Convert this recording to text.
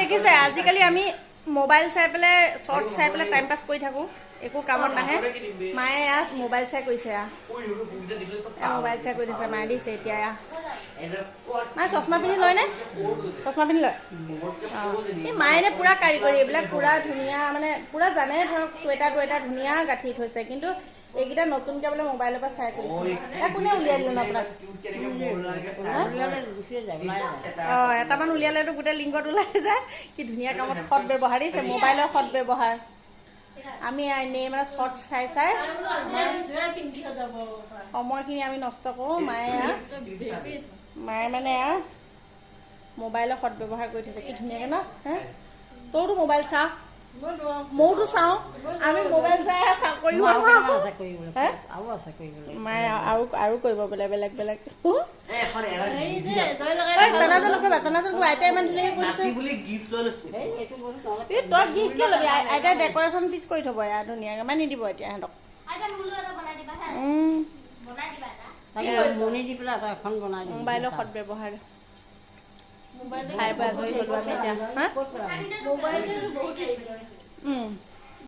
দেখিছে আজিকালি আমি মোবাইল চাই পেলাই শৰ্ট চাই পেলাই টাইম পাছ কৰি থাকো একো কামত নাহে মায়ে ইয়াত মোবাইল চাই কৰিছে মোবাইল চাই কৰি দিছে মায়ে দিছে এতিয়া মায়ে চশমা পিন্ধি লয় নে চশমা পিন্ধি লয় এই মায়ে নে পুৰা কাৰিকৰী এইবিলাক পুৰা ধুনীয়া মানে পুৰা জানে ধৰক চুৱেটাৰ টুৱেটাৰ ধুনীয়া গাঁঠি থৈছে কিন্তু এইকেইটা নতুনকৈ বোলে মোবাইলৰ পৰা চাই কৰিছে কোনে উলিয়াই দিলে আপোনাক এটামান উলিয়ালেতো গোটেই লিংকত ওলাই যায় কি ধুনীয়া কামত সৎ ব্যৱহাৰ দিছে মোবাইলৰ সৎ ব্যৱহাৰ আমি এনেই মানে শ্বৰ্ট চাই চাই সময়খিনি আমি নষ্ট কৰোঁ মায়ে মানে মোবাইলৰ সৎ ব্যৱহাৰ কৰি থৈছে কি ধুনীয়াকৈ ন তইতো মোবাইল চা মইতো চাওঁ আমি মোবাইল চাই চাকৰি মায়ে আৰু কৰিব বোলে বেলেগ বেলেগ আইতাই ইমান ধুনীয়াকৈ কৰিছে তই গিফ্ট কিয় ল'বি আইতাই ডেক'ৰেশ্যন পিছ কৰি থ'ব এয়া ধুনীয়াকৈ মানে নিদিব এতিয়া সিহঁতক মোবাইলৰ সৎ ব্যৱহাৰ খাই বৈ আজৰি হ'লো আমি এতিয়া